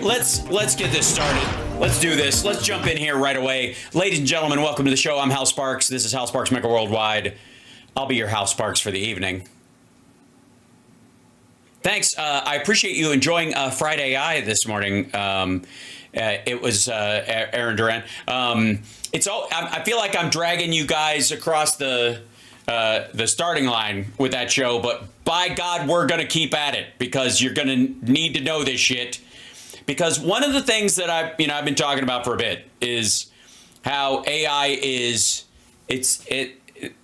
let's get this started. Let's do this. Let's jump in here right away. Ladies and gentlemen, welcome to the show. I'm Hal Sparks. This is Hal Sparks Mega Worldwide. I'll be your Hal Sparks for the evening. Thanks. I appreciate you enjoying Friday Eye this morning. It was Aaron Duran. I feel like I'm dragging you guys across the starting line with that show, but by God, we're going to keep at it because you're going to need to know this shit. Because one of the things that I've been talking about for a bit is how AI is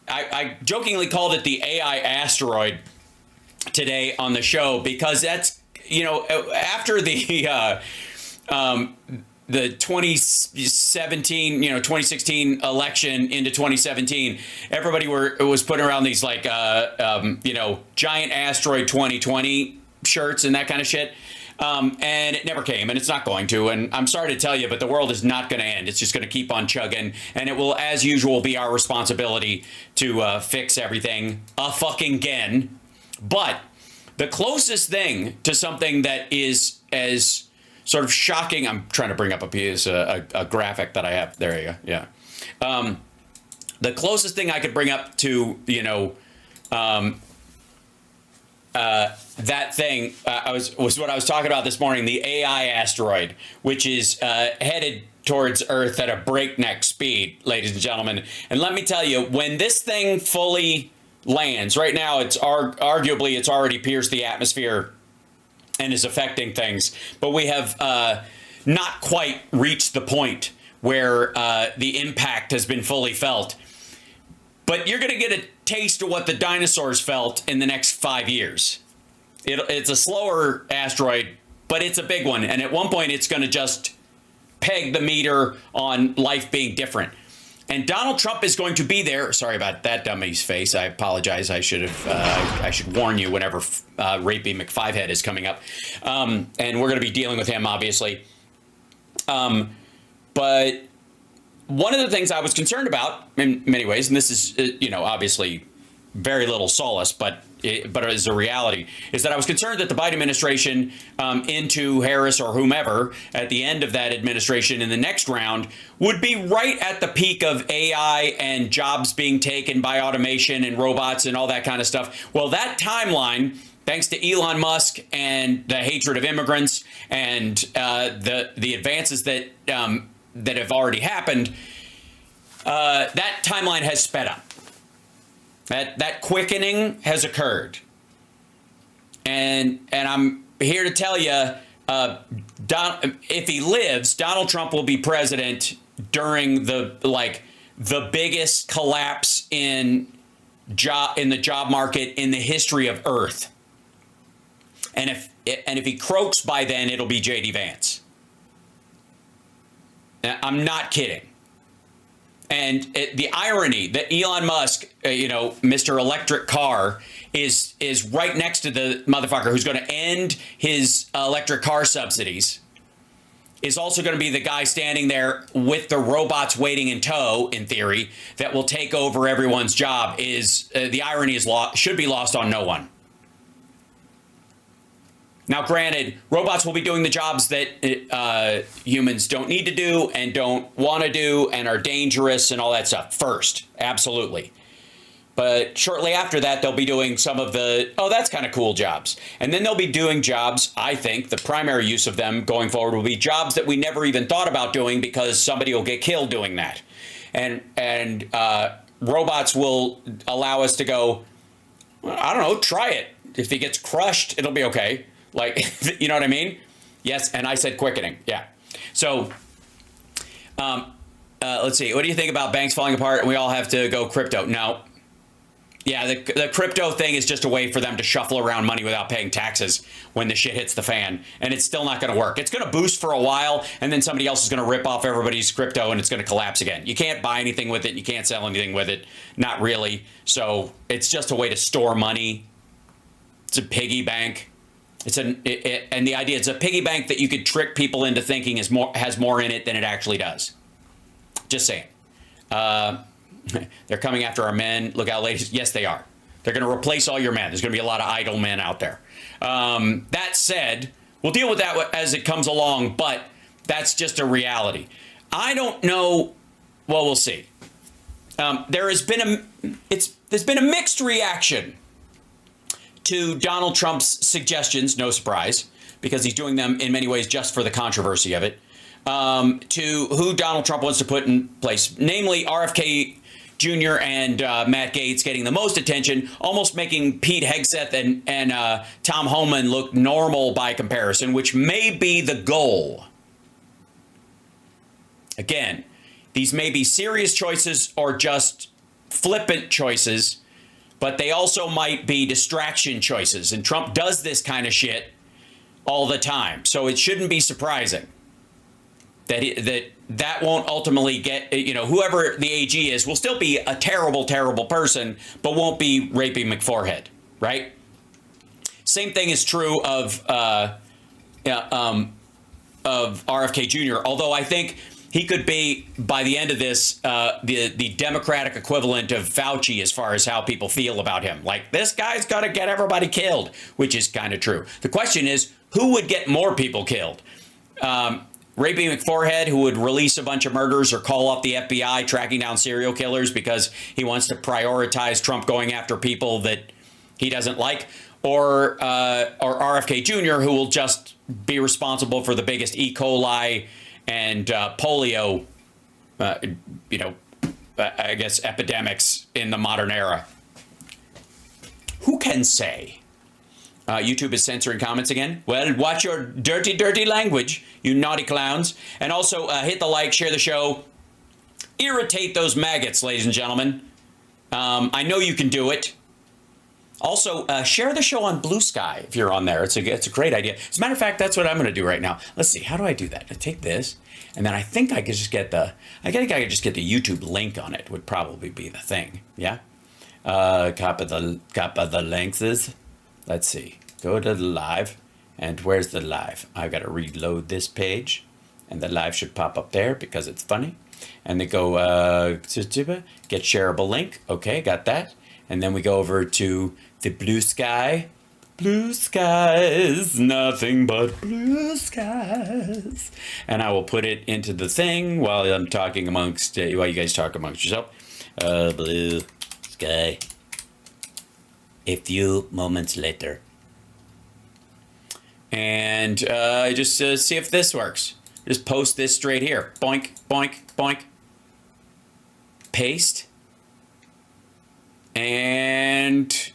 I jokingly called it the AI asteroid today on the show because that's after the 2016 election into 2017, everybody was putting around these like giant asteroid 2020 shirts and that kind of shit. And it never came, and it's not going to. And I'm sorry to tell you, but the world is not going to end. It's just going to keep on chugging, and it will, as usual, be our responsibility to fix everything fucking again. But the closest thing to something that is as sort of shocking, I'm trying to bring up a graphic that I have. There you go. Yeah. The closest thing I could bring up to, that thing was what I was talking about this morning, the AI asteroid, which is headed towards Earth at a breakneck speed, ladies and gentlemen. And let me tell you, when this thing fully lands, right now, it's arguably it's already pierced the atmosphere and is affecting things. But we have not quite reached the point where the impact has been fully felt. But you're going to get a taste of what the dinosaurs felt in the next 5 years. It's a slower asteroid, but it's a big one. And at one point, it's going to just peg the meter on life being different. And Donald Trump is going to be there. Sorry about that dummy's face. I apologize. I should warn you whenever Rapey McFivehead is coming up. And we're going to be dealing with him, obviously. But one of the things I was concerned about in many ways, and this is, obviously very little solace, but it is a reality, is that I was concerned that the Biden administration into Harris or whomever at the end of that administration in the next round would be right at the peak of AI and jobs being taken by automation and robots and all that kind of stuff. Well, that timeline, thanks to Elon Musk and the hatred of immigrants and the advances that have already happened, that timeline has sped up. That quickening has occurred. And I'm here to tell you, if he lives, Donald Trump will be president during the biggest collapse in the job market in the history of Earth. And if he croaks by then, it'll be J.D. Vance. I'm not kidding. And the irony that Elon Musk, Mr. Electric Car, is right next to the motherfucker who's going to end his electric car subsidies, is also going to be the guy standing there with the robots waiting in tow, in theory, that will take over everyone's job. The irony should be lost on no one. Now, granted, robots will be doing the jobs that humans don't need to do and don't want to do and are dangerous and all that stuff first. Absolutely. But shortly after that, they'll be doing some of the, that's kind of cool jobs. And then they'll be doing jobs, I think, the primary use of them going forward will be jobs that we never even thought about doing because somebody will get killed doing that. And robots will allow us to go, I don't know, try it. If he gets crushed, it'll be okay. You know what I mean? Yes, and I said quickening. Yeah. So, let's see. What do you think about banks falling apart and we all have to go crypto? No. Yeah, the crypto thing is just a way for them to shuffle around money without paying taxes when the shit hits the fan. And it's still not going to work. It's going to boost for a while, and then somebody else is going to rip off everybody's crypto, and it's going to collapse again. You can't buy anything with it. You can't sell anything with it. Not really. So it's just a way to store money. It's a piggy bank. And the idea, it's a piggy bank that you could trick people into thinking has more in it than it actually does. Just saying. They're coming after our men. Look out, ladies. Yes, they are. They're going to replace all your men. There's going to be a lot of idle men out there. That said, We'll deal with that as it comes along, but that's just a reality. I don't know. Well, we'll see. There's been a mixed reaction to Donald Trump's suggestions, no surprise, because he's doing them in many ways just for the controversy of it, to who Donald Trump wants to put in place, namely RFK Jr. and Matt Gaetz getting the most attention, almost making Pete Hegseth and Tom Homan look normal by comparison, which may be the goal. Again, these may be serious choices or just flippant choices, but they also might be distraction choices. And Trump does this kind of shit all the time. So it shouldn't be surprising that won't ultimately get, whoever the AG is will still be a terrible, terrible person, but won't be raping McForehead, right? Same thing is true of RFK Jr., although I think he could be, by the end of this, the Democratic equivalent of Fauci as far as how people feel about him. Like, this guy's got to get everybody killed, which is kind of true. The question is, who would get more people killed? Raping McForehead, who would release a bunch of murders or call up the FBI tracking down serial killers because he wants to prioritize Trump going after people that he doesn't like, or RFK Jr., who will just be responsible for the biggest E. coli and polio, I guess, epidemics in the modern era. Who can say? YouTube is censoring comments again. Well, watch your dirty, dirty language, you naughty clowns. And also hit the like, share the show. Irritate those maggots, ladies and gentlemen. I know you can do it. Also, share the show on Blue Sky if you're on there. It's a great idea. As a matter of fact, that's what I'm going to do right now. Let's see. How do I do that? I take this, and then I think I could just get the YouTube link on it. Would probably be the thing. Yeah. Copy the links. Let's see. Go to the live, and where's the live? I've got to reload this page, and the live should pop up there because it's funny. And they go get shareable link. Okay, got that. And then we go over to the Blue Sky. Blue skies, nothing but blue skies. And I will put it into the thing while I'm talking while you guys talk amongst yourself. Blue sky. A few moments later. And just see if this works. Just post this straight here. Boink, boink, boink. Paste. And just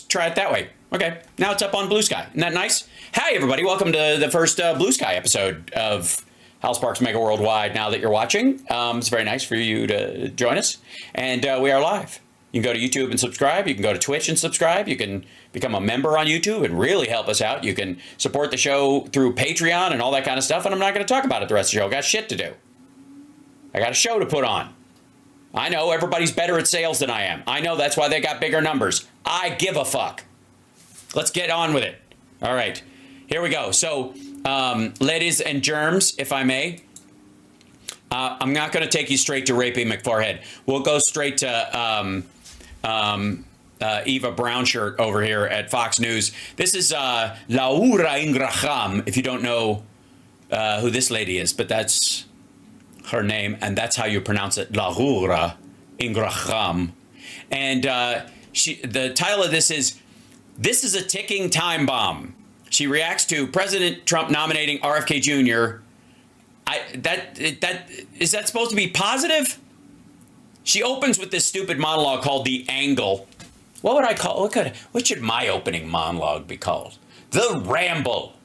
try it that way. Okay, now it's up on Blue Sky. Isn't that nice? Hi, everybody. Welcome to the first Blue Sky episode of Hal Sparks Mega Worldwide. Now that you're watching, it's very nice for you to join us. And we are live. You can go to YouTube and subscribe. You can go to Twitch and subscribe. You can become a member on YouTube and really help us out. You can support the show through Patreon and all that kind of stuff. And I'm not going to talk about it the rest of the show. I got shit to do. I got a show to put on. I know everybody's better at sales than I am. I know that's why they got bigger numbers. I give a fuck. Let's get on with it. All right, here we go. So, ladies and germs, if I may, I'm not going to take you straight to raping McForehead. We'll go straight to Eva Brownshirt over here at Fox News. This is Laura Ingraham, if you don't know who this lady is, but that's her name, and that's how you pronounce it, Laura Ingraham. And the title of this is a ticking time bomb. She reacts to President Trump nominating RFK Jr. Is that supposed to be positive? She opens with this stupid monologue called The Angle. What would I call, what should my opening monologue be called? The Ramble.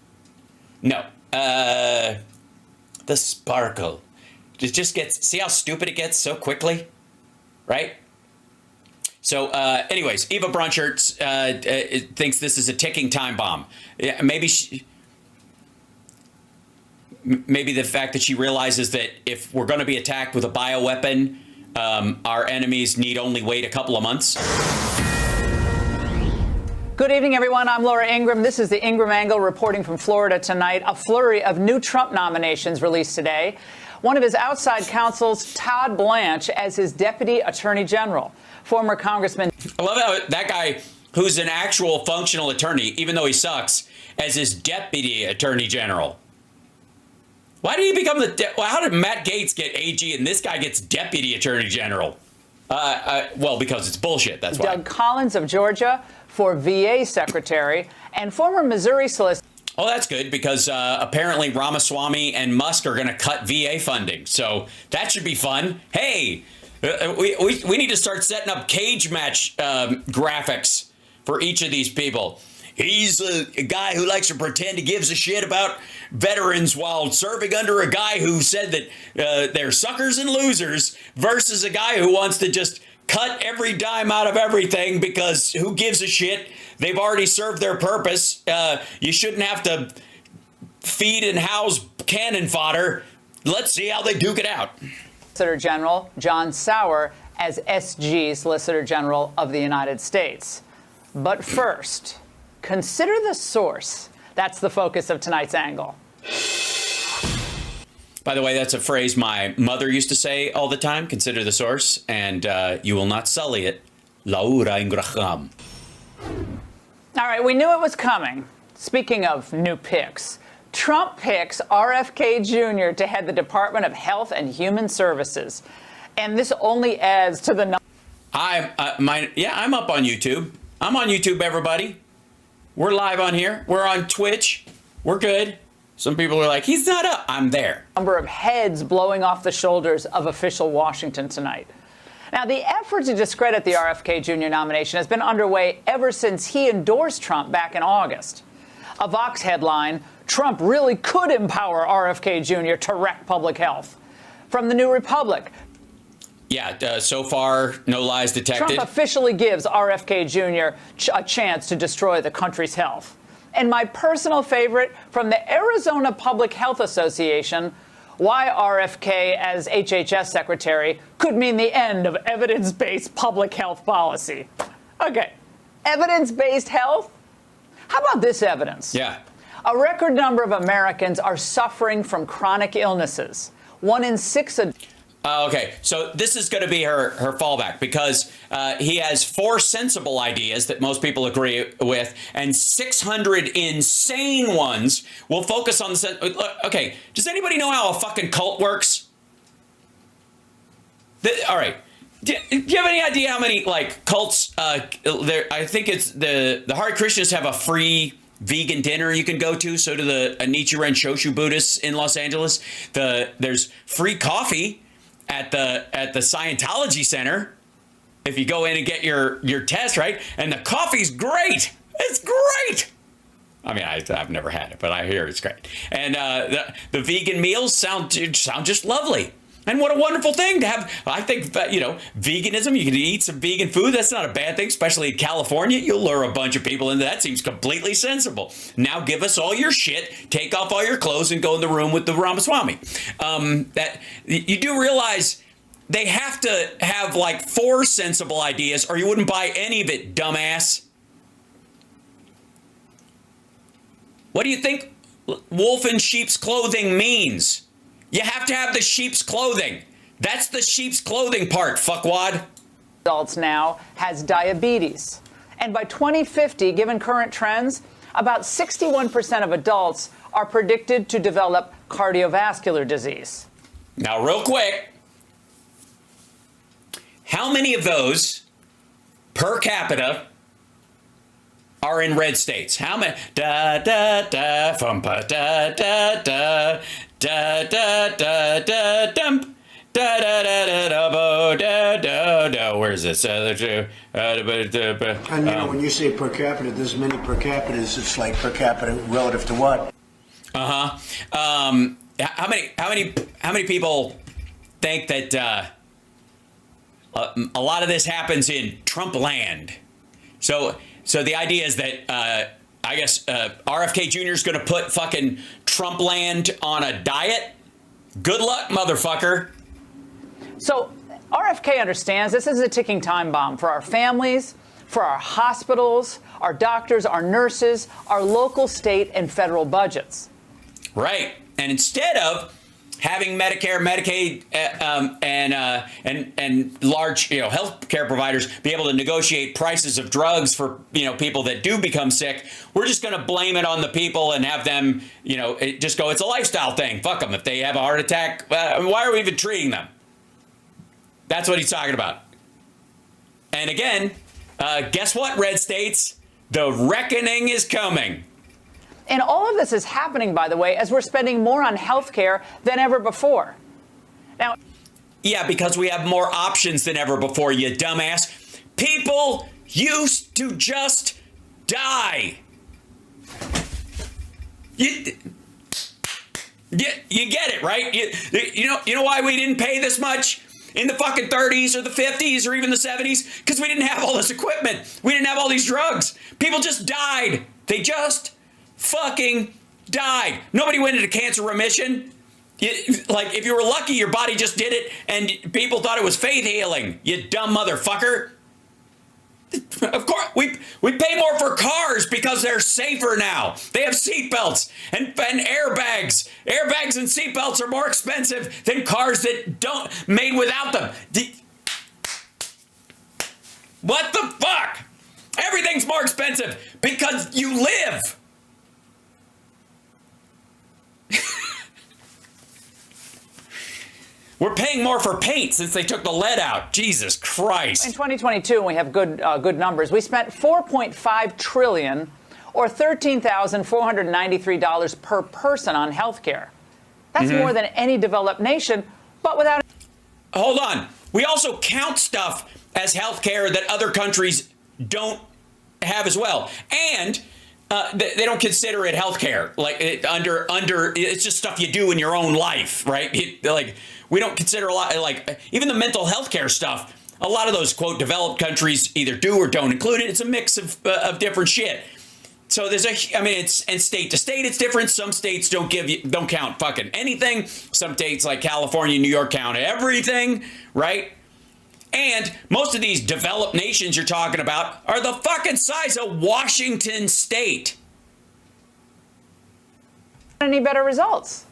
No, the Sparkle. It just gets, see how stupid it gets so quickly, right? So anyways, Eva Brownshirt thinks this is a ticking time bomb. Yeah, maybe the fact that she realizes that if we're going to be attacked with a bioweapon, our enemies need only wait a couple of months. Good evening, everyone. I'm Laura Ingraham. This is the Ingraham Angle reporting from Florida tonight. A flurry of new Trump nominations released today. One of his outside counsels, Todd Blanche, as his deputy attorney general. Former Congressman. I love how that guy who's an actual functional attorney, even though he sucks, as his deputy attorney general. Why did he become how did Matt Gaetz get AG and this guy gets deputy attorney general? Well, because it's bullshit, that's why. Doug Collins of Georgia for VA secretary, and former Missouri solicitor. Oh, that's good, because apparently Ramaswamy and Musk are going to cut VA funding. So that should be fun. Hey, we need to start setting up cage match graphics for each of these people. He's a guy who likes to pretend he gives a shit about veterans while serving under a guy who said that they're suckers and losers, versus a guy who wants to just cut every dime out of everything because who gives a shit? They've already served their purpose. You shouldn't have to feed and house cannon fodder. Let's see how they duke it out. Solicitor General John Sauer as SG Solicitor General of the United States. But first, consider the source. That's the focus of tonight's angle. By the way, that's a phrase my mother used to say all the time. Consider the source, and you will not sully it. Laura Ingraham. All right, we knew it was coming. Speaking of new picks, Trump picks RFK Jr. to head the Department of Health and Human Services. And this only adds to the number. I'm up on YouTube. I'm on YouTube, everybody. We're live on here. We're on Twitch. We're good. Some people are like, he's not up. I'm there. Number of heads blowing off the shoulders of official Washington tonight. Now, the effort to discredit the RFK Jr. nomination has been underway ever since he endorsed Trump back in August. A Vox headline, Trump really could empower RFK Jr. to wreck public health. From the New Republic. Yeah, so far, no lies detected. Trump officially gives RFK Jr. a chance to destroy the country's health. And my personal favorite from the Arizona Public Health Association, why RFK as HHS secretary could mean the end of evidence-based public health policy. Okay, evidence-based health? How about this evidence? Yeah. A record number of Americans are suffering from chronic illnesses. 1 in 6 Okay, so this is going to be her fallback, because he has 4 sensible ideas that most people agree with, and 600 insane ones will focus on the. Okay, does anybody know how a fucking cult works? All right, do you have any idea how many cults? There, I think it's the Hare Krishnas have a free vegan dinner you can go to. So do the Nichiren Shoshu Buddhists in Los Angeles. There's free coffee at the Scientology Center if you go in and get your test, right? And the coffee's great. It's great. I mean, I've never had it, but I hear it's great. And the vegan meals sound just lovely. And what a wonderful thing to have. I think, veganism, you can eat some vegan food. That's not a bad thing, especially in California. You'll lure a bunch of people into that. Seems completely sensible. Now give us all your shit, take off all your clothes, and go in the room with the Ramaswamy. That you do realize they have to have 4 sensible ideas, or you wouldn't buy any of it, dumbass. What do you think wolf in sheep's clothing means? You have to have the sheep's clothing. That's the sheep's clothing part, fuckwad. Adults now has diabetes. And by 2050, given current trends, about 61% of adults are predicted to develop cardiovascular disease. Now, real quick, how many of those per capita are in red states? How many? Da da da fum pa da da da da da da da dump da da da da da bo da da da. Where's this? And when you say per capita, there's many per capitas. It's like per capita relative to what? How many people think that a lot of this happens in Trump land? So the idea is that I guess RFK Jr. is going to put fucking Trump land on a diet. Good luck, motherfucker. So RFK understands this is a ticking time bomb for our families, for our hospitals, our doctors, our nurses, our local, state, and federal budgets. Right. And instead of having Medicare, Medicaid, and large health care providers be able to negotiate prices of drugs for people that do become sick. We're just going to blame it on the people and have them just go, it's a lifestyle thing. Fuck them. If they have a heart attack, why are we even treating them? That's what he's talking about. And again, guess what, red states? The reckoning is coming. And all of this is happening, by the way, as we're spending more on health care than ever before. Now, yeah, because we have more options than ever before, you dumbass. People used to just die. You get it, right? You know why we didn't pay this much in the fucking 30s or the 50s or even the 70s? Because we didn't have all this equipment. We didn't have all these drugs. People just died. They just fucking died. Nobody went into cancer remission. If you were lucky, your body just did it and people thought it was faith healing. You dumb motherfucker. Of course, we pay more for cars because they're safer now. They have seatbelts and airbags. Airbags and seatbelts are more expensive than cars that don't made without them. What the fuck? Everything's more expensive because you live. We're paying more for paint since they took the lead out. Jesus Christ. In 2022, when we have good numbers, we spent $4.5 trillion or $13,493 per person on health care. That's more than any developed nation, but without... Hold on. We also count stuff as health care that other countries don't have as well. And they don't consider it health care. It's just stuff you do in your own life, right? We don't consider a lot, even the mental health care stuff. A lot of those, quote, developed countries either do or don't include it. It's a mix of different shit. So it's state to state, it's different. Some states don't count fucking anything. Some states like California, New York count everything, right? And most of these developed nations you're talking about are the fucking size of Washington State. Any better results.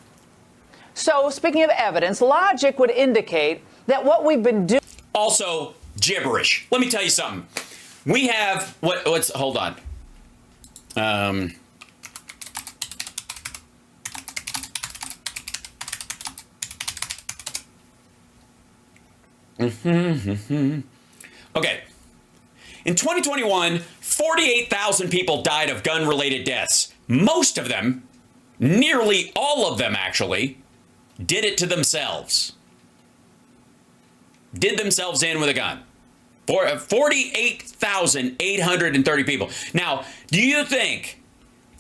So, speaking of evidence, logic would indicate that what we've been doing... Also, gibberish. Let me tell you something. We have... Hold on. Okay. In 2021, 48,000 people died of gun-related deaths. Most of them, nearly all of them actually, did it to themselves. Did themselves in with a gun. 48,830 people. Now, do you think,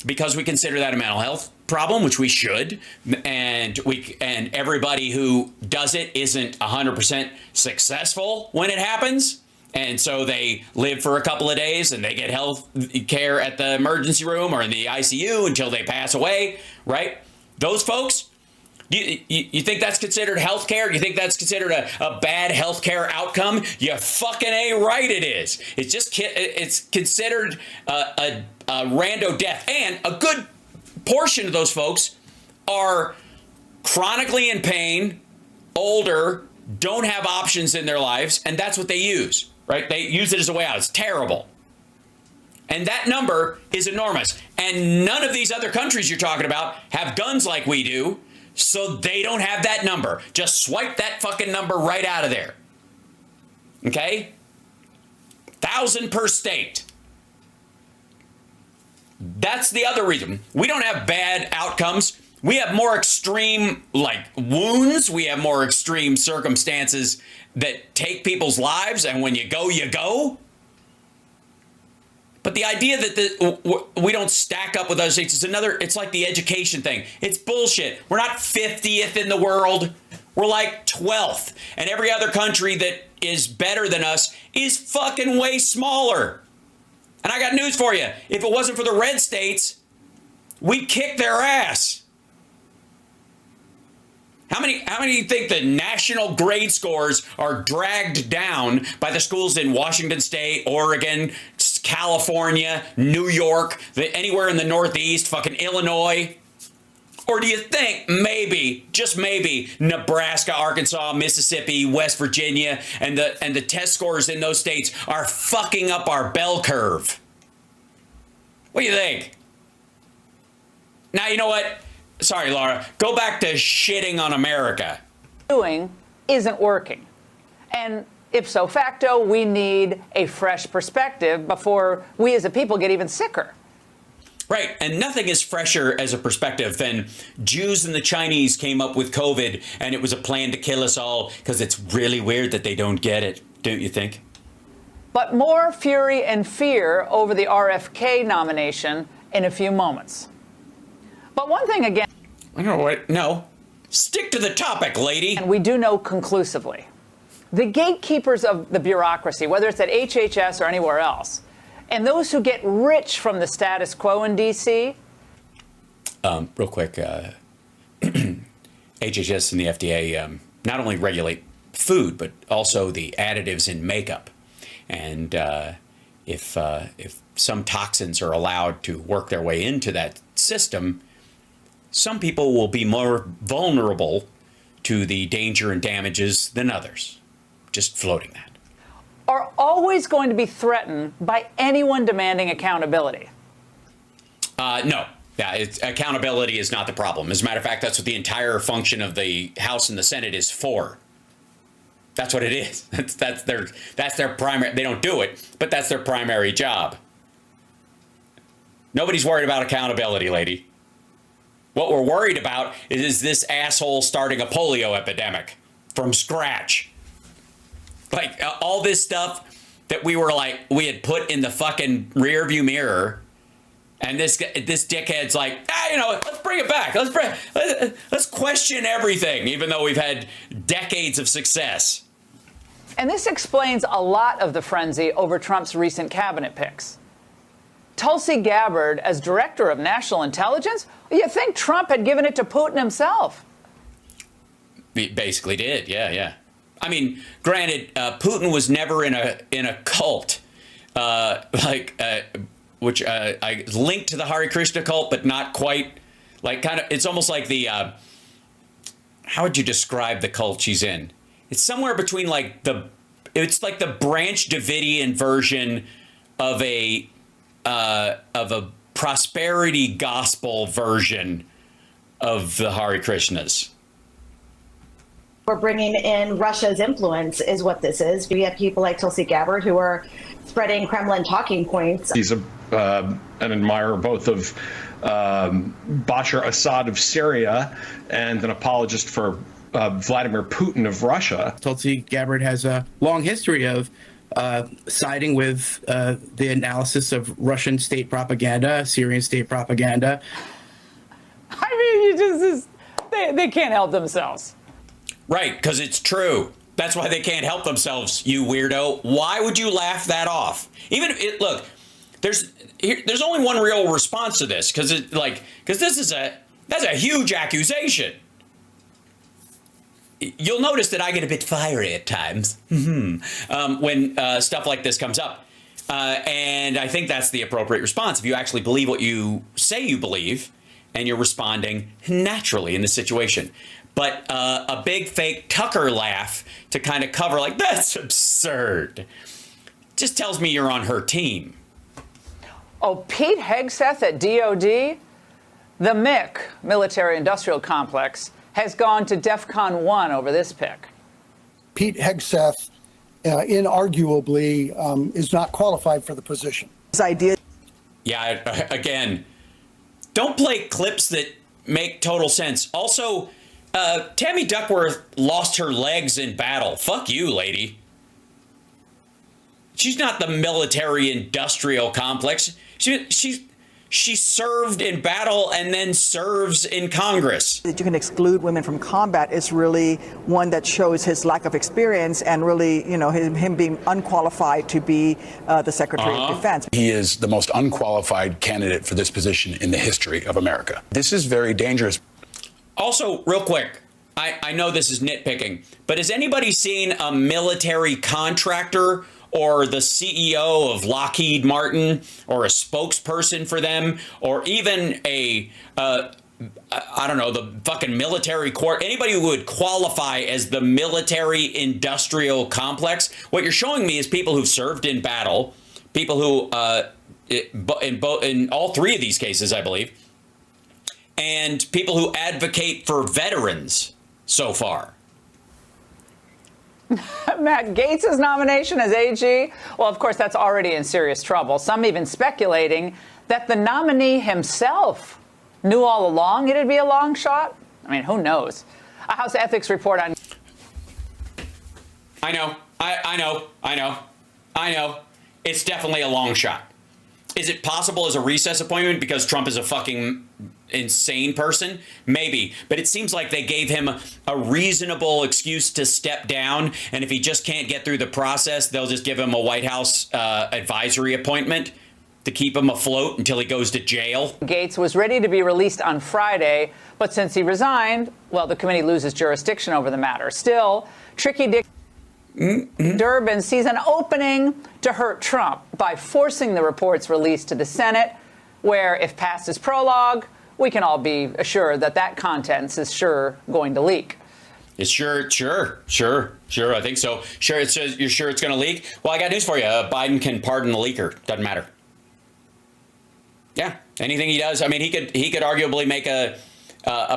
because we consider that a mental health problem, which we should, and everybody who does it isn't 100% successful when it happens, and so they live for a couple of days and they get health care at the emergency room or in the ICU until they pass away, right? Those folks, you think that's considered health care? You think that's considered a bad health care outcome? You fucking A right it is. It's considered a rando death. And a good portion of those folks are chronically in pain, older, don't have options in their lives, and that's what they use, right? They use it as a way out. It's terrible. And that number is enormous. And none of these other countries you're talking about have guns like we do, so they don't have that number. Just swipe that fucking number right out of there. Okay? 1,000 per state. That's the other reason. We don't have bad outcomes. We have more extreme, wounds. We have more extreme circumstances that take people's lives, and when you go, you go. But the idea that we don't stack up with other states is it's like the education thing. It's bullshit. We're not 50th in the world. We're like 12th. And every other country that is better than us is fucking way smaller. And I got news for you. If it wasn't for the red states, we'd kick their ass. How many do you think the national grade scores are dragged down by the schools in Washington State, Oregon, California, New York, anywhere in the Northeast, fucking Illinois? Or do you think maybe, just maybe, Nebraska, Arkansas, Mississippi, West Virginia, and the test scores in those states are fucking up our bell curve? What do you think? Now, you know what? Sorry, Laura. Go back to shitting on America. Doing isn't working. And ipso facto, we need a fresh perspective before we as a people get even sicker. Right. And nothing is fresher as a perspective than Jews and the Chinese came up with COVID and it was a plan to kill us all, because it's really weird that they don't get it, don't you think? But more fury and fear over the RFK nomination in a few moments. But one thing again, I don't know what. No. Stick to the topic, lady. and we do know conclusively, the gatekeepers of the bureaucracy, whether it's at HHS or anywhere else, and those who get rich from the status quo in D.C. Real quick, HHS and the FDA not only regulate food, but also the additives in makeup. And if some toxins are allowed to work their way into that system, some people will be more vulnerable to the danger and damages than others. Just floating that. are always going to be threatened by anyone demanding accountability. No. Yeah, accountability is not the problem. As a matter of fact, that's what the entire function of the House and the Senate is for. That's what it is. That's their primary. They don't do it, but that's their primary job. Nobody's worried about accountability, lady. What we're worried about is this asshole starting a polio epidemic from scratch. Like all this stuff that we had put in the fucking rearview mirror. And this dickhead's like, let's bring it back. Let's question everything, even though we've had decades of success. And this explains a lot of the frenzy over Trump's recent cabinet picks. Tulsi Gabbard as director of national intelligence? You think Trump had given it to Putin himself? He basically did, yeah. I mean, granted, Putin was never in a cult, which I linked to the Hare Krishna cult, but not quite. It's almost like the, how would you describe the cult she's in? It's somewhere between it's like the Branch Davidian version of a prosperity gospel version of the Hare Krishnas. We're bringing in Russia's influence is what this is. We have people like Tulsi Gabbard who are spreading Kremlin talking points. He's an admirer both of Bashar Assad of Syria and an apologist for Vladimir Putin of Russia. Tulsi Gabbard has a long history of siding with the analysis of Russian state propaganda, Syrian state propaganda. I mean, they can't help themselves. Right, because it's true. That's why they can't help themselves, you weirdo. Why would you laugh that off? Look, there's only one real response to this, because that's a huge accusation. You'll notice that I get a bit fiery at times when stuff like this comes up. And I think that's the appropriate response. If you actually believe what you say you believe and you're responding naturally in the situation. But a big fake Tucker laugh to kind of cover that's absurd just tells me you're on her team. Oh, Pete Hegseth at DOD? The MIC, Military Industrial Complex, has gone to DEFCON 1 over this pick. Pete Hegseth, inarguably, is not qualified for the position. This idea. Yeah, again, don't play clips that make total sense. Also, Tammy Duckworth lost her legs in battle. Fuck you, lady. She's not the military industrial complex. She served in battle and then serves in Congress. That you can exclude women from combat is really one that shows his lack of experience and really, him being unqualified to be the Secretary of Defense. He is the most unqualified candidate for this position in the history of America. This is very dangerous. Also, real quick, I know this is nitpicking, but has anybody seen a military contractor or the CEO of Lockheed Martin or a spokesperson for them or even a I don't know, the fucking military court, anybody who would qualify as the military industrial complex. What you're showing me is people who've served in battle, people who, in all three of these cases, I believe, and people who advocate for veterans so far. Matt Gaetz' nomination as AG, well, of course, that's already in serious trouble. Some even speculating that the nominee himself knew all along it'd be a long shot. I mean, who knows? A House Ethics report on... I know. It's definitely a long shot. Is it possible as a recess appointment because Trump is a fucking insane person? Maybe. But it seems like they gave him a reasonable excuse to step down. And if he just can't get through the process, they'll just give him a White House advisory appointment to keep him afloat until he goes to jail. Gaetz was ready to be released on Friday, but since he resigned, well, the committee loses jurisdiction over the matter. Still, Tricky Dick Durbin sees an opening to hurt Trump by forcing the reports released to the Senate, where, if passed as prologue, we can all be assured that that contents is sure going to leak. It's sure. I think so. Sure, it says you're sure it's going to leak? Well, I got news for you. Biden can pardon the leaker. Doesn't matter. Yeah, anything he does. I mean, he could arguably make a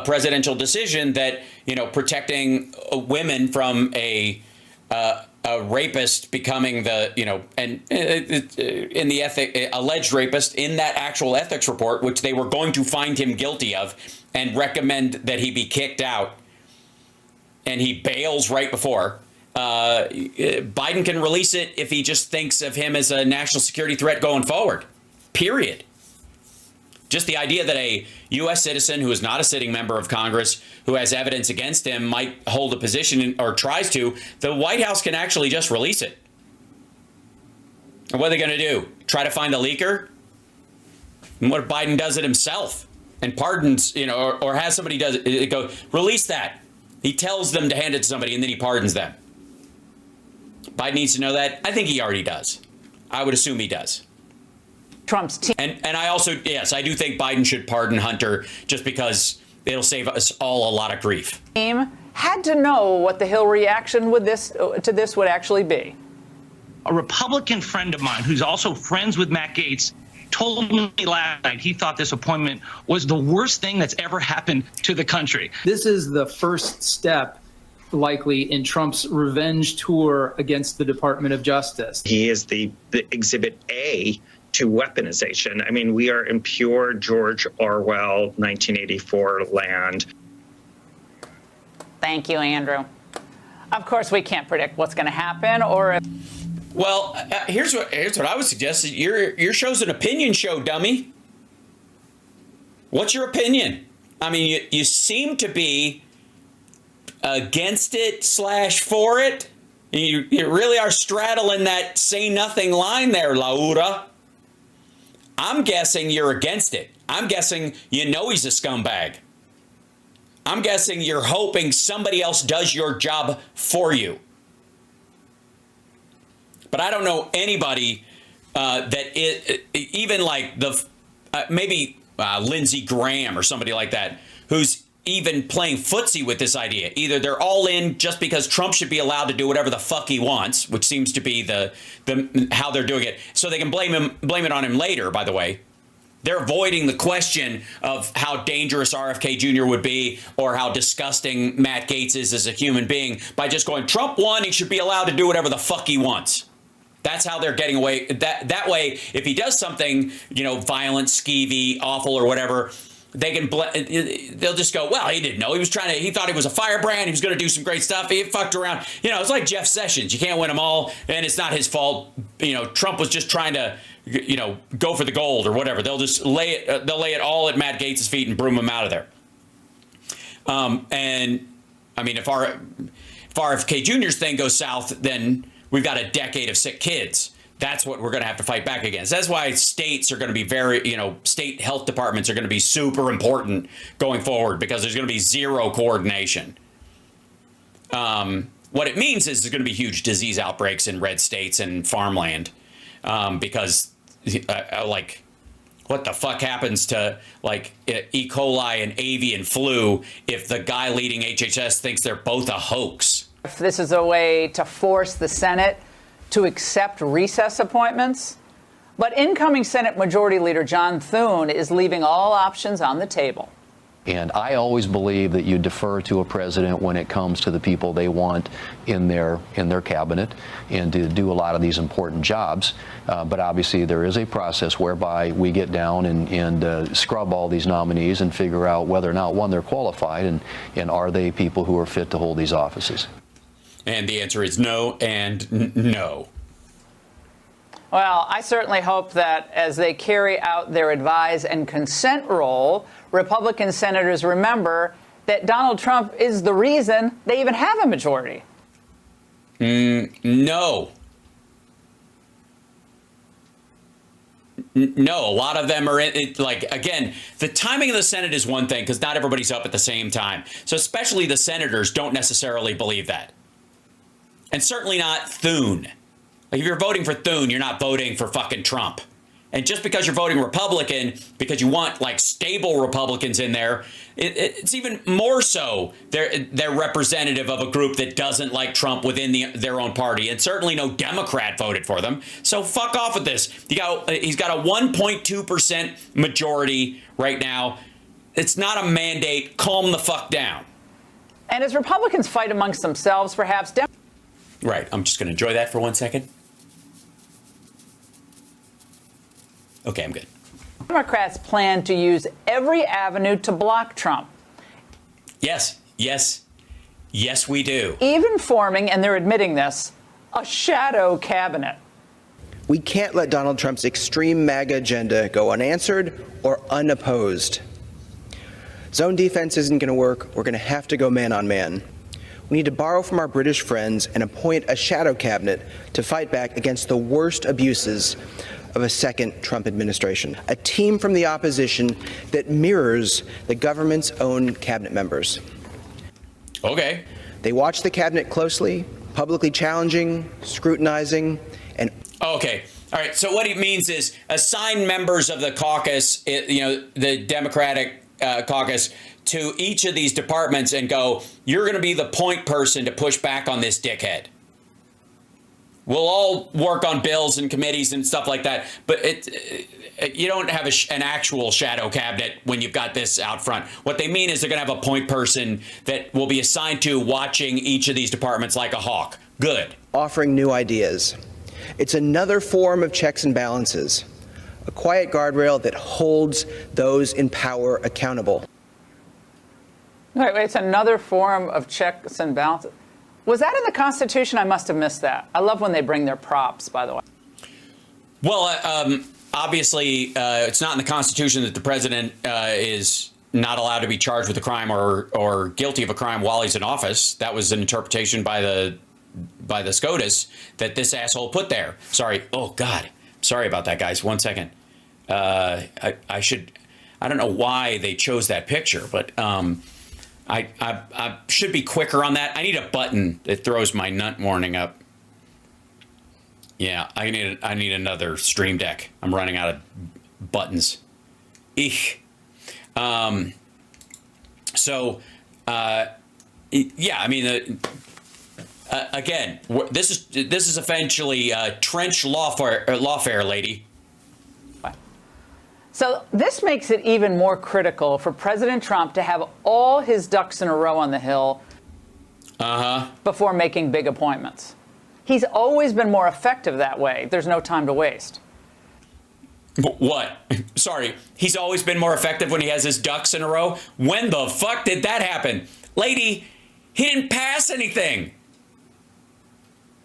presidential decision that, you know, protecting women from a rapist becoming the, you know, and in the alleged rapist in that actual ethics report, which they were going to find him guilty of and recommend that he be kicked out, and he bails right before. Biden can release it if he just thinks of him as a national security threat going forward. Period. Just the idea that a U.S. citizen who is not a sitting member of Congress, who has evidence against him, might hold a position or tries to, the White House can actually just release it. And what are they going to do? Try to find a leaker? And what if Biden does it himself and pardons, you know, or has somebody does it, go, release that. He tells them to hand it to somebody and then he pardons them. Biden needs to know that. I think he already does. I would assume he does. Trump's team. And I also, yes, I do think Biden should pardon Hunter just because it'll save us all a lot of grief. Team had to know what the Hill reaction to this would actually be. A Republican friend of mine who's also friends with Matt Gaetz told me last night he thought this appointment was the worst thing that's ever happened to the country. This is the first step, likely, in Trump's revenge tour against the Department of Justice. He is the exhibit A to weaponization. I mean, we are in pure George Orwell 1984 land. Thank you, Andrew. Of course, we can't predict what's going to happen or if... Well, here's what I would suggest. Your show's an opinion show, dummy. What's your opinion? I mean, you seem to be against it / for it. You really are straddling that say nothing line there, Laura. I'm guessing you're against it. I'm guessing you know he's a scumbag. I'm guessing you're hoping somebody else does your job for you. But I don't know anybody even like maybe Lindsey Graham or somebody like that, who's even playing footsie with this idea. Either they're all in just because Trump should be allowed to do whatever the fuck he wants, which seems to be the how they're doing it, so they can blame it on him later. By the way, they're avoiding the question of how dangerous RFK Jr. would be or how disgusting Matt Gaetz is as a human being by just going, Trump won, he should be allowed to do whatever the fuck he wants. That's how they're getting away. That way, if he does something, you know, violent, skeevy, awful, or whatever, they'll just go, well, he didn't know. He thought he was a firebrand. He was going to do some great stuff. He fucked around. You know, it's like Jeff Sessions. You can't win them all, and it's not his fault. You know, Trump was just trying to, you know, go for the gold or whatever. They'll just lay it all at Matt Gaetz' feet and broom him out of there. And I mean, if RFK Jr.'s thing goes south, then we've got a decade of sick kids. That's what we're going to have to fight back against. That's why states are going to be state health departments are going to be super important going forward, because there's going to be zero coordination. What it means is there's going to be huge disease outbreaks in red states and farmland, because like What the fuck happens to like E. coli and avian flu if the guy leading HHS thinks they're both a hoax? If this is a way to force the Senate to accept recess appointments, but incoming Senate Majority Leader John Thune is leaving all options on the table. And I always believe that you defer to a president when it comes to the people they want in their cabinet and to do a lot of these important jobs. But obviously there is a process whereby we get down and scrub all these nominees and figure out whether or not, one, they're qualified and are they people who are fit to hold these offices. And the answer is no and no. Well, I certainly hope that as they carry out their advise and consent role, Republican senators remember that Donald Trump is the reason they even have a majority. No. No, a lot of them are again, the timing of the Senate is one thing because not everybody's up at the same time. So especially the senators don't necessarily believe that. And certainly not Thune. Like if you're voting for Thune, you're not voting for fucking Trump. And just because you're voting Republican, because you want like stable Republicans in there, it's even more so they're representative of a group that doesn't like Trump within their own party. And certainly no Democrat voted for them. So fuck off with this. He's got a 1.2% majority right now. It's not a mandate. Calm the fuck down. And as Republicans fight amongst themselves, perhaps... Right. I'm just going to enjoy that for 1 second. Okay, I'm good. Democrats plan to use every avenue to block Trump. Yes, we do. Even forming, and they're admitting this, a shadow cabinet. We can't let Donald Trump's extreme MAGA agenda go unanswered or unopposed. Zone defense isn't going to work. We're going to have to go man on man. We need to borrow from our British friends and appoint a shadow cabinet to fight back against the worst abuses of a second Trump administration, a team from the opposition that mirrors the government's own cabinet members. Okay. They watch the cabinet closely, publicly challenging, scrutinizing, and... Okay. All right. So what it means is assign members of the caucus, the Democratic caucus, to each of these departments and go, you're going to be the point person to push back on this dickhead. We'll all work on bills and committees and stuff like that, but you don't have an actual shadow cabinet when you've got this out front. What they mean is they're going to have a point person that will be assigned to watching each of these departments like a hawk. Good. Offering new ideas. It's another form of checks and balances, a quiet guardrail that holds those in power accountable. Wait, it's another form of checks and balances. Was that in the Constitution? I must have missed that. I love when they bring their props, by the way. Well, obviously, it's not in the Constitution that the president is not allowed to be charged with a crime or guilty of a crime while he's in office. That was an interpretation by the SCOTUS that this asshole put there. Sorry. Oh, God. Sorry about that, guys. 1 second. I don't know why they chose that picture, but I should be quicker on that. I need a button that throws my nut warning up. Yeah, I need another Stream Deck. I'm running out of buttons. Eek. Yeah, I mean, again, this is eventually trench lawfare, lady. So this makes it even more critical for President Trump to have all his ducks in a row on the Hill before making big appointments. He's always been more effective that way. There's no time to waste. What? Sorry, he's always been more effective when he has his ducks in a row? When the fuck did that happen? Lady, he didn't pass anything.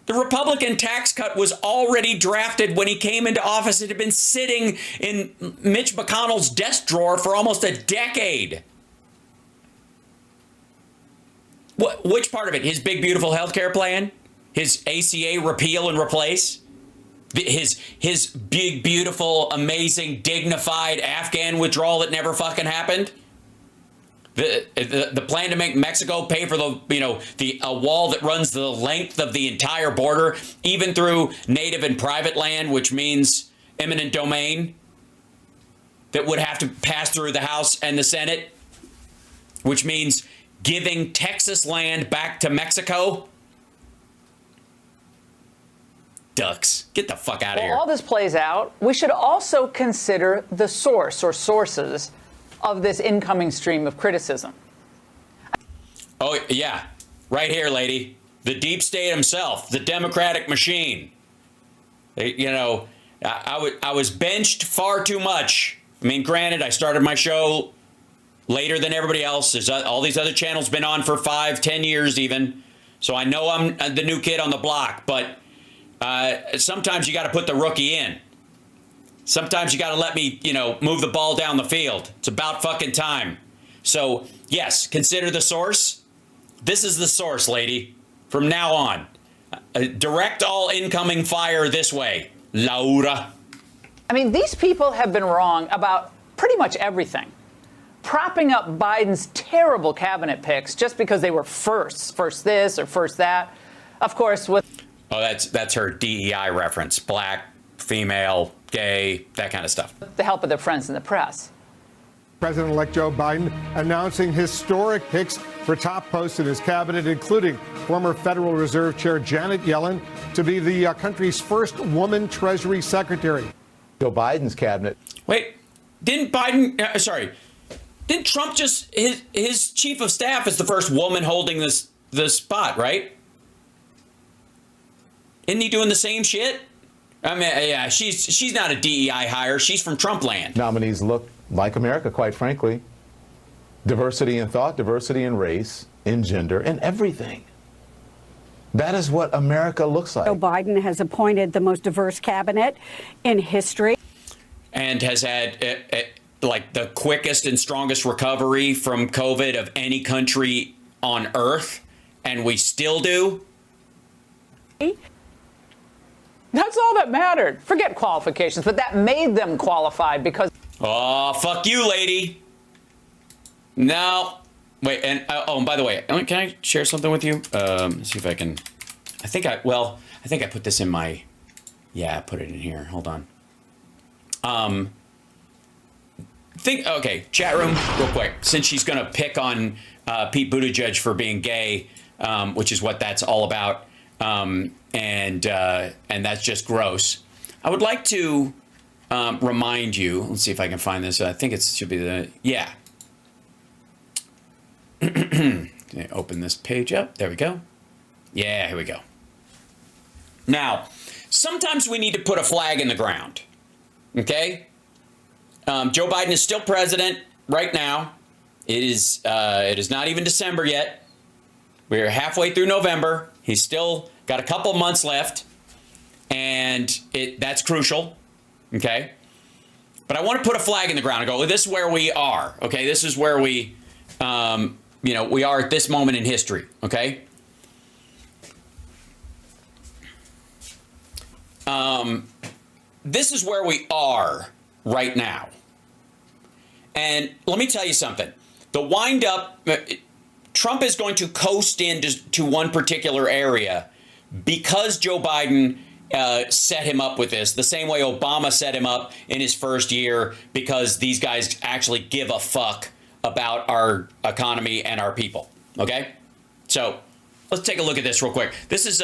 The Republican tax cut was already drafted when he came into office. It had been sitting in Mitch McConnell's desk drawer for almost a decade. Which part of it? His big, beautiful health care plan? His ACA repeal and replace? His big, beautiful, amazing, dignified Afghan withdrawal that never fucking happened? The plan to make Mexico pay for a wall that runs the length of the entire border, even through native and private land, which means eminent domain. that would have to pass through the House and the Senate, which means giving Texas land back to Mexico. Ducks. Get the fuck out of here. While all this plays out, we should also consider the source or sources of this incoming stream of criticism. Oh, yeah. Right here, lady. The deep state himself, the Democratic machine. You know, I was benched far too much. I mean, granted, I started my show later than everybody else. There's all these other channels been on for 5-10 years even. So I know I'm the new kid on the block, but sometimes you got to put the rookie in. Sometimes you got to let me, you know, move the ball down the field. It's about fucking time. So, yes, consider the source. This is the source, lady. From now on, direct all incoming fire this way, Laura. I mean, these people have been wrong about pretty much everything. Propping up Biden's terrible cabinet picks just because they were first this or first that. Of course, with... Oh, that's her DEI reference. Black, female, gay, that kind of stuff. the help of their friends in the press. President-elect Joe Biden announcing historic picks for top posts in his cabinet, including former Federal Reserve Chair Janet Yellen to be the country's first woman Treasury Secretary. Joe Biden's cabinet. Wait, didn't Trump just, his chief of staff is the first woman holding the spot, right? Isn't he doing the same shit? I mean, yeah, she's not a DEI hire. She's from Trump land. Nominees look like America, quite frankly. Diversity in thought, diversity in race, in gender, in everything. That is what America looks like. Joe Biden has appointed the most diverse cabinet in history. And has had like the quickest and strongest recovery from COVID of any country on earth. And we still do. That's all that mattered. Forget qualifications, but that made them qualified because... Oh, fuck you, lady. No. Wait, and and by the way, can I share something with you? Let's see if I can. I think I put this in my... Yeah, I put it in here. Hold on. Okay, chat room, real quick. Since she's going to pick on Pete Buttigieg for being gay, which is what that's all about, and that's just gross. I would like to remind you. Let's see if I can find this. I think it should be the Open this page up. There we go. Yeah, here we go. Now, sometimes we need to put a flag in the ground. Okay? Joe Biden is still president right now. It is not even December yet. We're halfway through November. He's still got a couple months left, and that's crucial. Okay? But I want to put a flag in the ground and go, well, this is where we are. Okay? This is where we we are at this moment in history. Okay? This is where we are right now. And let me tell you something. The wind-up, Trump is going to coast into one particular area because Joe Biden set him up with this, the same way Obama set him up in his first year, because these guys actually give a fuck about our economy and our people. Okay? So let's take a look at this real quick. This is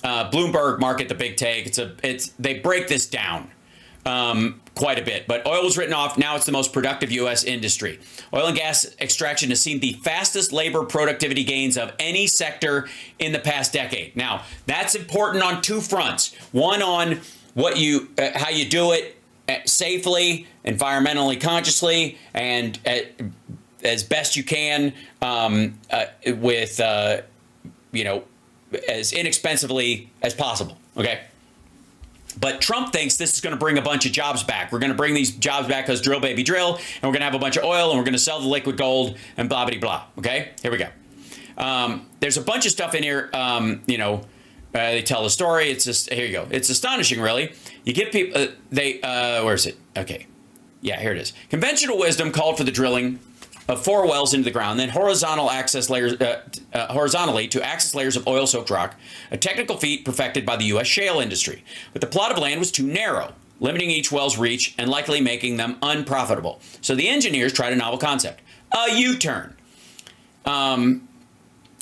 Bloomberg Market, the Big Take. They break this down quite a bit. But oil was written off. Now it's the most productive U.S. industry. Oil and gas extraction has seen the fastest labor productivity gains of any sector in the past decade. Now, that's important on two fronts. One, on how you do it safely, environmentally consciously, and as best you can with as inexpensively as possible. Okay. But Trump thinks this is going to bring a bunch of jobs back. We're going to bring these jobs back because drill, baby, drill. And we're going to have a bunch of oil, and we're going to sell the liquid gold and blah, blah, blah. Okay? Here we go. There's a bunch of stuff in here. They tell the story. It's just, here you go. It's astonishing, really. You give people, where is it? Okay. Yeah, here it is. Conventional wisdom called for the drilling of 4 wells into the ground, then horizontally to access layers of oil-soaked rock, a technical feat perfected by the U.S. shale industry. But the plot of land was too narrow. limiting each well's reach and likely making them unprofitable. So the engineers tried a novel concept, a U-turn.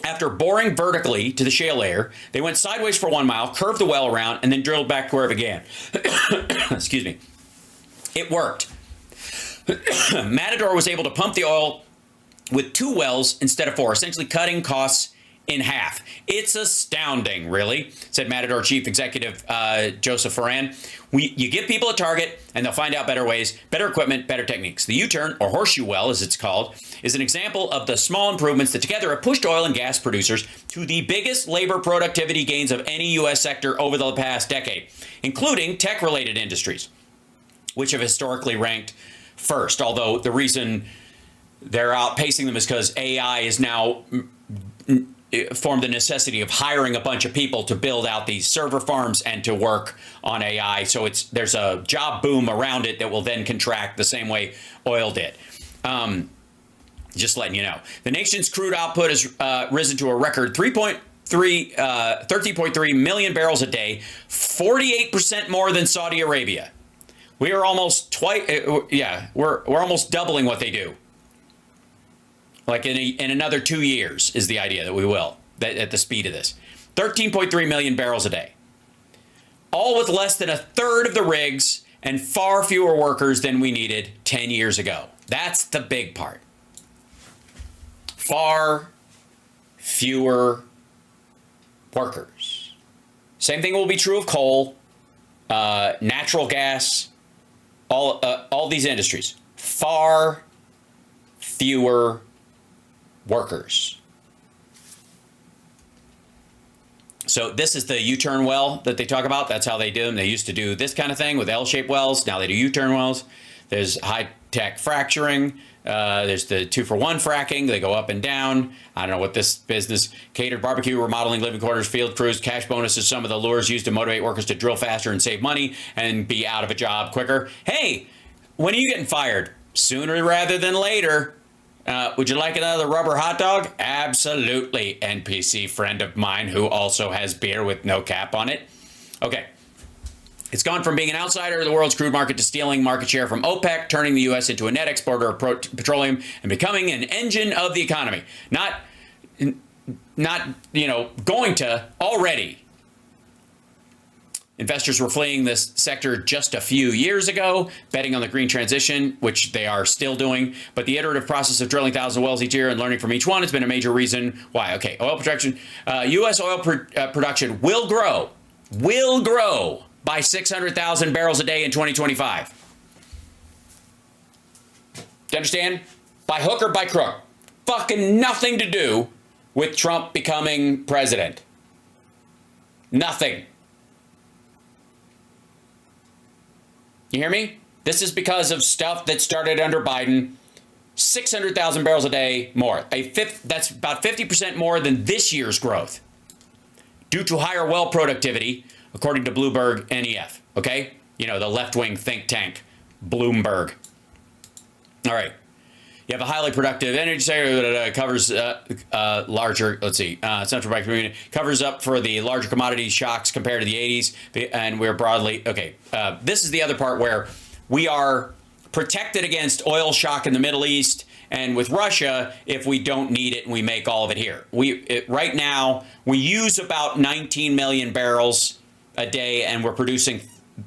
After boring vertically to the shale layer, they went sideways for 1 mile, curved the well around, and then drilled back to where it began. Excuse me. It worked. Matador was able to pump the oil with 2 wells instead of 4, essentially cutting costs in half. It's astounding, really, said Matador Chief Executive Joseph Ferran. You give people a target, and they'll find out better ways, better equipment, better techniques. The U-turn, or horseshoe well, as it's called, is an example of the small improvements that together have pushed oil and gas producers to the biggest labor productivity gains of any U.S. sector over the past decade, including tech-related industries, which have historically ranked first, although the reason they're outpacing them is because AI is now formed the necessity of hiring a bunch of people to build out these server farms and to work on AI. So there's a job boom around it that will then contract the same way oil did. Just letting you know. The nation's crude output has risen to a record 13.3 million barrels a day, 48% more than Saudi Arabia. We are almost twice. We're almost doubling what they do. Like in another 2 years is the idea that we will, at the speed of this. 13.3 million barrels a day. All with less than a third of the rigs and far fewer workers than we needed 10 years ago. That's the big part. Far fewer workers. Same thing will be true of coal, natural gas, all these industries. Far fewer workers. So this is the U-turn well that they talk about. That's how they do them. They used to do this kind of thing with L-shaped wells. Now they do U-turn wells. There's high-tech fracturing. There's the 2-for-1 fracking. They go up and down. I don't know what this business. Catered barbecue, remodeling living quarters, field crews, cash bonuses. Some of the lures used to motivate workers to drill faster and save money and be out of a job quicker. Hey, when are you getting fired? Sooner rather than later. Would you like another rubber hot dog? Absolutely, NPC friend of mine who also has beer with no cap on it. Okay. It's gone from being an outsider of the world's crude market to stealing market share from OPEC, turning the U.S. into a net exporter of petroleum and becoming an engine of the economy. Not going to already. Investors were fleeing this sector just a few years ago, betting on the green transition, which they are still doing. But the iterative process of drilling thousands of wells each year and learning from each one has been a major reason why. Okay, oil production. U.S. oil production will grow by 600,000 barrels a day in 2025. Do you understand? By hook or by crook. Fucking nothing to do with Trump becoming president. Nothing. You hear me? This is because of stuff that started under Biden. 600,000 barrels a day more. That's about 50% more than this year's growth. Due to higher well productivity, according to Bloomberg NEF. Okay? You know, the left-wing think tank, Bloomberg. All right. You have a highly productive energy sector that covers larger, central bank community, covers up for the larger commodity shocks compared to the 80s. And we're broadly, this is the other part where we are protected against oil shock in the Middle East and with Russia if we don't need it and we make all of it here. Right now, we use about 19 million barrels a day and we're producing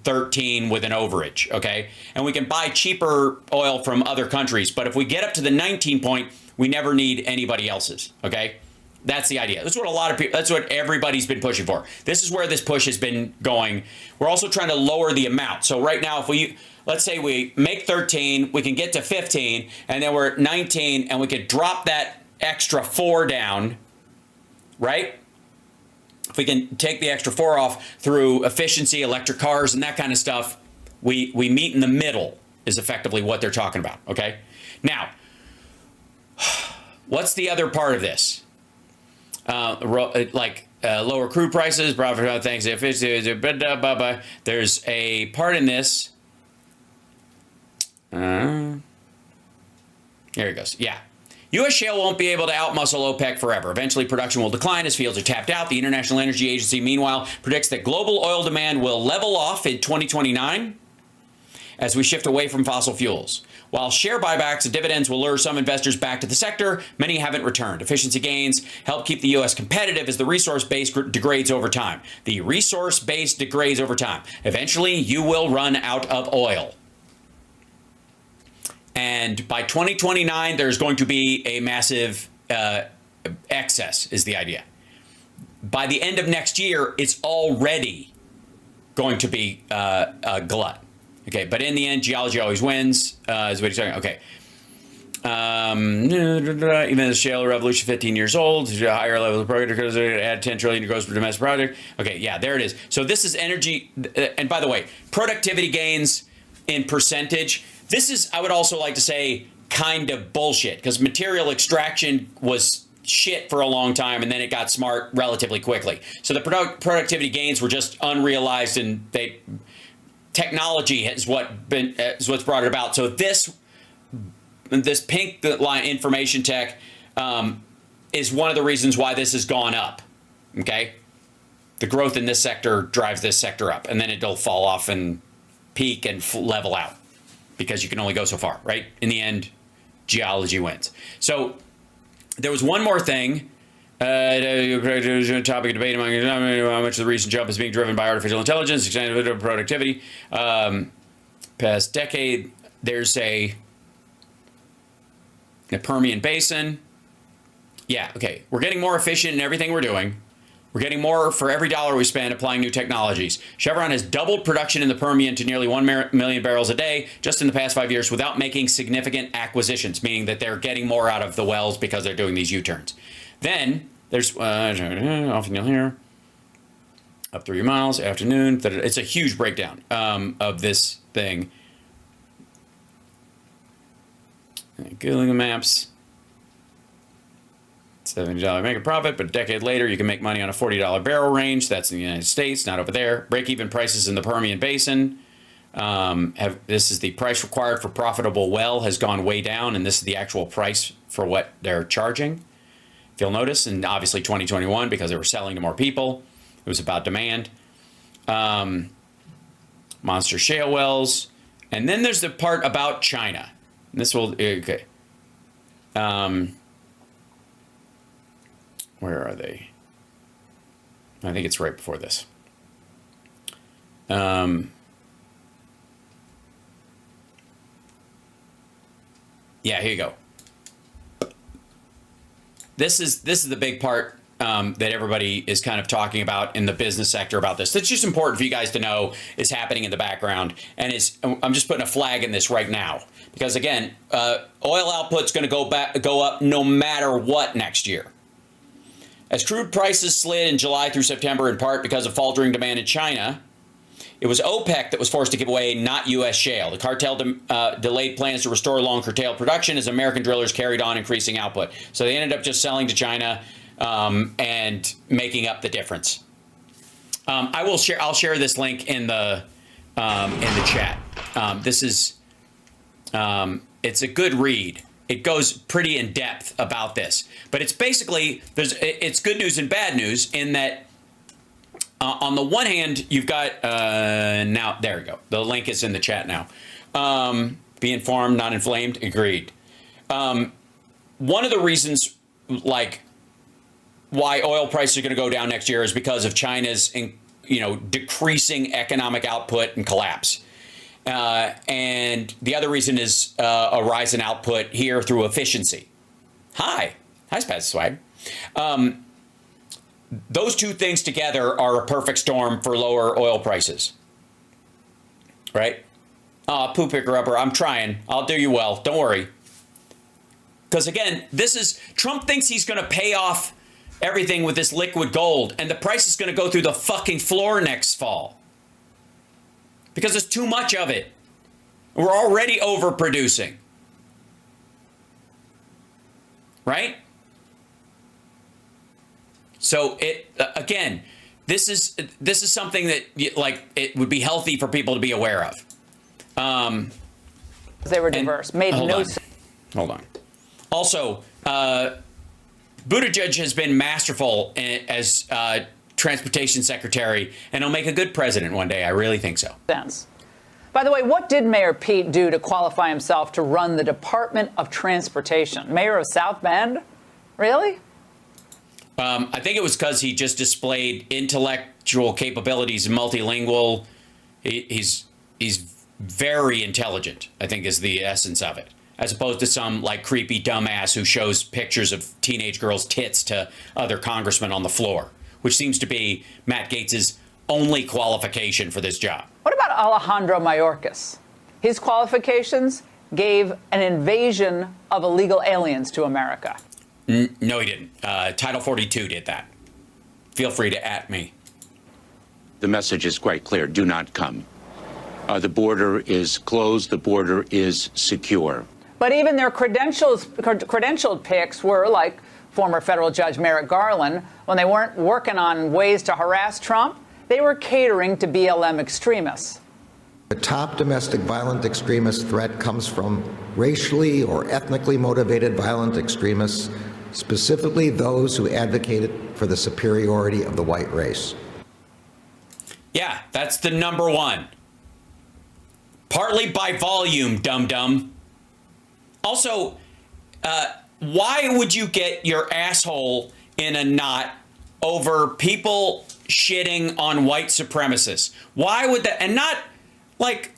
13 with an overage, okay? And we can buy cheaper oil from other countries, but if we get up to the 19 point, we never need anybody else's, okay? That's the idea. That's what a lot of people, that's what everybody's been pushing for. This is where this push has been going. We're also trying to lower the amount. So right now, if let's say we make 13, we can get to 15, and then we're at 19, and we could drop that extra 4 down, right? If we can take the extra 4 off through efficiency, electric cars, and that kind of stuff, we meet in the middle is effectively what they're talking about, okay? Now, what's the other part of this? Lower crude prices, profit other things, efficiency, there's a part in this. Here it goes. Yeah. U.S. shale won't be able to outmuscle OPEC forever. Eventually, production will decline as fields are tapped out. The International Energy Agency, meanwhile, predicts that global oil demand will level off in 2029. as we shift away from fossil fuels. While share buybacks and dividends will lure some investors back to the sector, many haven't returned. Efficiency gains help keep the U.S. competitive as the resource base degrades over time. The resource base degrades over time. Eventually, you will run out of oil. And by 2029, there's going to be a massive excess, is the idea. By the end of next year, it's already going to be a glut. Okay, but in the end, geology always wins, is what he's saying. Okay. Even the shale revolution, 15 years old, higher level of product, add 10 trillion to gross domestic product. Okay, yeah, there it is. So this is energy. And by the way, productivity gains in percentage. This is, I would also like to say, kind of bullshit, because material extraction was shit for a long time, and then it got smart relatively quickly. So the productivity gains were just unrealized, and technology is what's brought it about. So this pink line, information tech, is one of the reasons why this has gone up. Okay, the growth in this sector drives this sector up, and then it'll fall off and peak and level out, because you can only go so far, right? In the end, geology wins. So there was one more thing. Topic of debate among how much of the recent jump is being driven by artificial intelligence, extended productivity. Past decade, there's the Permian Basin. Yeah, okay. We're getting more efficient in everything we're doing. We're getting more for every dollar we spend applying new technologies. Chevron has doubled production in the Permian to nearly 1 million barrels a day just in the past 5 years without making significant acquisitions, meaning that they're getting more out of the wells because they're doing these U-turns. Then there's often you'll hear up 3 miles, afternoon. It's a huge breakdown of this thing. Googling the maps. $70 make a profit, but a decade later you can make money on a $40 barrel range. That's in the United States, not over there. Break-even prices in the Permian Basin. This is the price required for profitable well has gone way down, and this is the actual price for what they're charging. If you'll notice, and obviously 2021, because they were selling to more people, it was about demand. Monster shale wells. And then there's the part about China. And this will, okay. Where are they? I think it's right before this. Yeah, here you go. This is the big part that everybody is kind of talking about in the business sector about this. That's just important for you guys to know is happening in the background. And I'm just putting a flag in this right now. Because again, oil output's going to go up no matter what next year. As crude prices slid in July through September, in part because of faltering demand in China, it was OPEC that was forced to give away, not U.S. shale. The cartel delayed plans to restore long curtailed production as American drillers carried on increasing output. So they ended up just selling to China and making up the difference. I'll share this link in the chat. This is it's a good read. It goes pretty in depth about this, but it's basically it's good news and bad news in that on the one hand you've got now there we go, the link is in the chat now. Be informed, not inflamed. Agreed. One of the reasons like why oil prices are going to go down next year is because of China's decreasing economic output and collapse. And the other reason is a rise in output here through efficiency. Hi, Spaz Swag. Those two things together are a perfect storm for lower oil prices. Right? Poo picker upper, I'm trying. I'll do you well. Don't worry. Because again, Trump thinks he's going to pay off everything with this liquid gold, and the price is going to go through the fucking floor next fall. Because there's too much of it. We're already overproducing. Right? So again, this is something that it would be healthy for people to be aware of. They were diverse. Made no sense. Hold on. Also, Buttigieg has been masterful as transportation secretary, and he'll make a good president one day. I really think so. By the way, what did Mayor Pete do to qualify himself to run the Department of Transportation? Mayor of South Bend? Really? I think it was because he just displayed intellectual capabilities, multilingual. He's very intelligent, I think, is the essence of it, as opposed to some like creepy dumbass who shows pictures of teenage girls' tits to other congressmen on the floor, which seems to be Matt Gaetz's only qualification for this job. What about Alejandro Mayorkas? His qualifications gave an invasion of illegal aliens to America. No, he didn't. Title 42 did that. Feel free to @me. The message is quite clear. Do not come. The border is closed. The border is secure. But even their credentialed picks were like former federal judge Merrick Garland. When they weren't working on ways to harass Trump, they were catering to BLM extremists. The top domestic violent extremist threat comes from racially or ethnically motivated violent extremists, specifically those who advocated for the superiority of the white race. Yeah, that's the number one. Partly by volume, dum-dum. Also, why would you get your asshole in a knot over people shitting on white supremacists? Why would that? And not like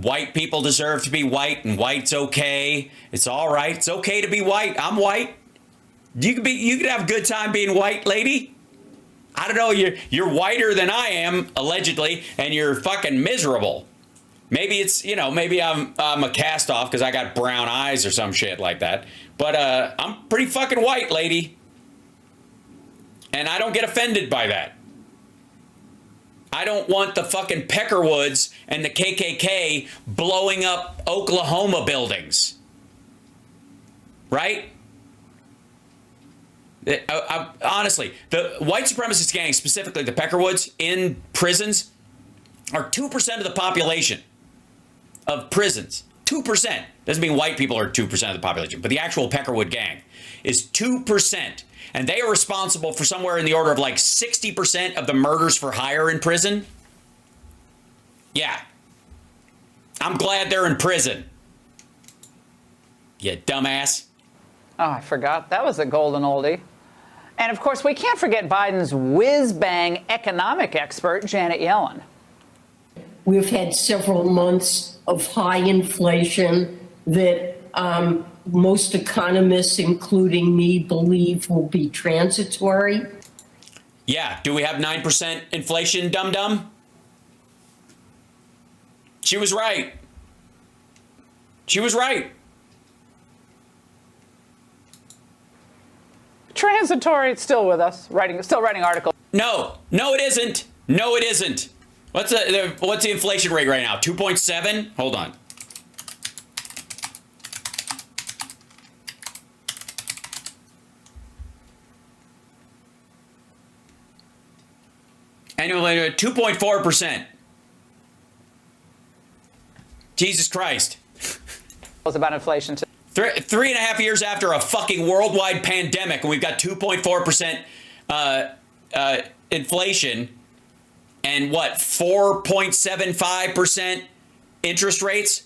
white people deserve to be white and white's okay. It's all right. It's okay to be white. I'm white. You could have a good time being white, lady. I don't know. You're whiter than I am, allegedly, and you're fucking miserable. Maybe it's, maybe I'm a cast off because I got brown eyes or some shit like that. But I'm pretty fucking white, lady. And I don't get offended by that. I don't want the fucking Peckerwoods and the KKK blowing up Oklahoma buildings. Right? Honestly, the white supremacist gangs, specifically the Peckerwoods in prisons, are 2% of the population of prisons. 2%. Doesn't mean white people are 2% of the population, but the actual Peckerwood gang is 2%. And they are responsible for somewhere in the order of like 60% of the murders for hire in prison. Yeah. I'm glad they're in prison. You dumbass. Oh, I forgot. That was a golden oldie. And of course, we can't forget Biden's whiz-bang economic expert, Janet Yellen. We've had several months of high inflation that most economists, including me, believe will be transitory. Yeah. Do we have 9% inflation, dum-dum? She was right. She was right. Transitory, it's still with us, still writing articles. No, it isn't. No, it isn't. What's the inflation rate right now? 2.7? Hold on. Annual 2.4%. Jesus Christ. Was about inflation too. 3.5 years after a fucking worldwide pandemic, and we've got 2.4% inflation, and what, 4.75% interest rates?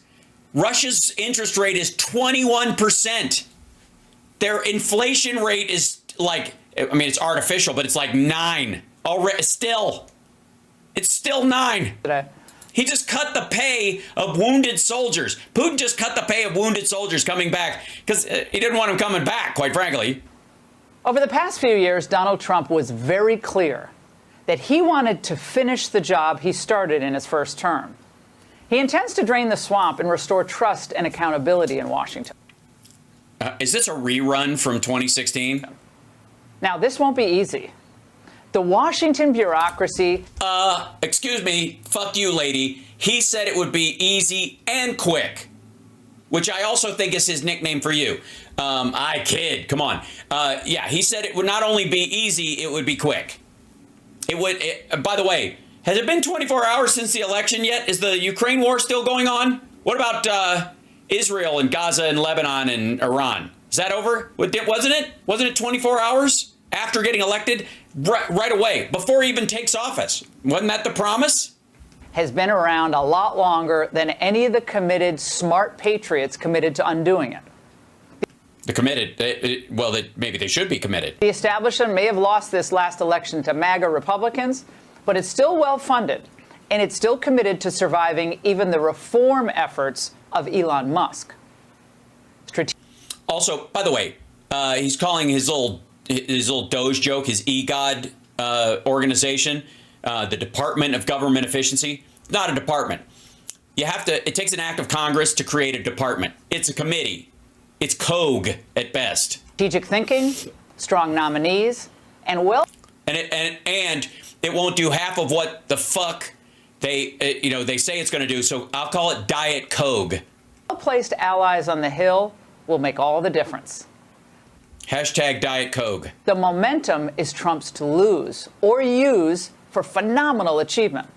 Russia's interest rate is 21%. Their inflation rate is like, I mean, it's artificial, but it's like 9 already. It's still 9. He just cut the pay of wounded soldiers. Putin just cut the pay of wounded soldiers coming back because he didn't want them coming back, quite frankly. Over the past few years, Donald Trump was very clear that he wanted to finish the job he started in his first term. He intends to drain the swamp and restore trust and accountability in Washington. Is this a rerun from 2016? Now, this won't be easy. The Washington bureaucracy... excuse me, fuck you, lady. He said it would be easy and quick, which I also think is his nickname for you. I kid, come on. Yeah, he said it would not only be easy, it would be quick. By the way, has it been 24 hours since the election yet? Is the Ukraine war still going on? What about Israel and Gaza and Lebanon and Iran? Is that over? Wasn't it? Wasn't it 24 hours after getting elected? Right away, before he even takes office. Wasn't that the promise? has been around a lot longer than any of the committed smart patriots committed to undoing it. The committed, maybe they should be committed. The establishment may have lost this last election to MAGA Republicans, but it's still well-funded, and it's still committed to surviving even the reform efforts of Elon Musk. Also, by the way, he's calling his little Doge joke, his EGOD organization, the Department of Government Efficiency. Not a department. It takes an act of Congress to create a department. It's a committee. It's COG at best. Strategic thinking, strong nominees, and and it won't do half of what the fuck they say it's going to do. So I'll call it Diet COG. Well-placed allies on the Hill will make all the difference. Hashtag Diet COG. The momentum is Trump's to lose or use for phenomenal achievement.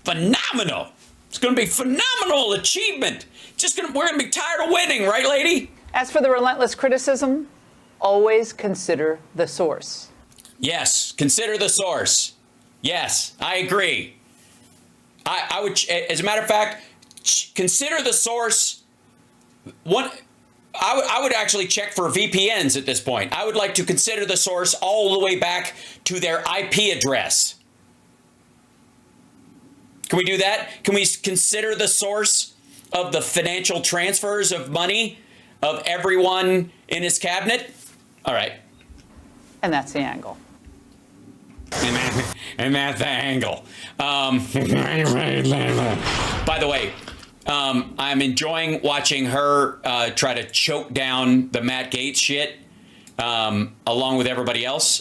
Phenomenal. It's going to be phenomenal achievement. We're going to be tired of winning, right, lady? As for the relentless criticism, always consider the source. Yes, consider the source. Yes, I agree. I would, as a matter of fact, consider the source. I would actually check for VPNs at this point. I would like to consider the source all the way back to their IP address. Can we do that? Can we consider the source of the financial transfers of money of everyone in his cabinet? All right. And that's the angle. And that's the angle. By the way, I'm enjoying watching her try to choke down the Matt Gaetz shit along with everybody else.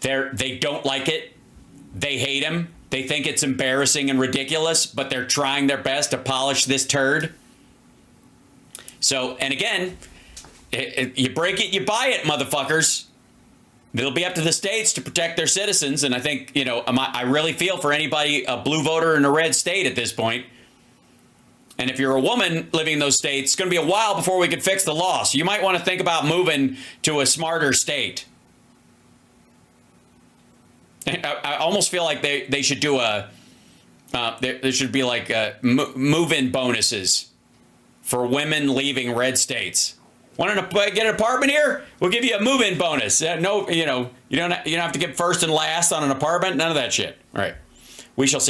They don't like it. They hate him. They think it's embarrassing and ridiculous, but they're trying their best to polish this turd. So, and again, you break it, you buy it, motherfuckers. It'll be up to the states to protect their citizens. And I think, I really feel for anybody, a blue voter in a red state at this point. And if you're a woman living in those states, it's going to be a while before we can fix the law. So you might want to think about moving to a smarter state. I almost feel like they should do there should be like move-in bonuses for women leaving red states. Want to get an apartment here? We'll give you a move-in bonus. No, you don't have to get first and last on an apartment. None of that shit. All right. We shall see.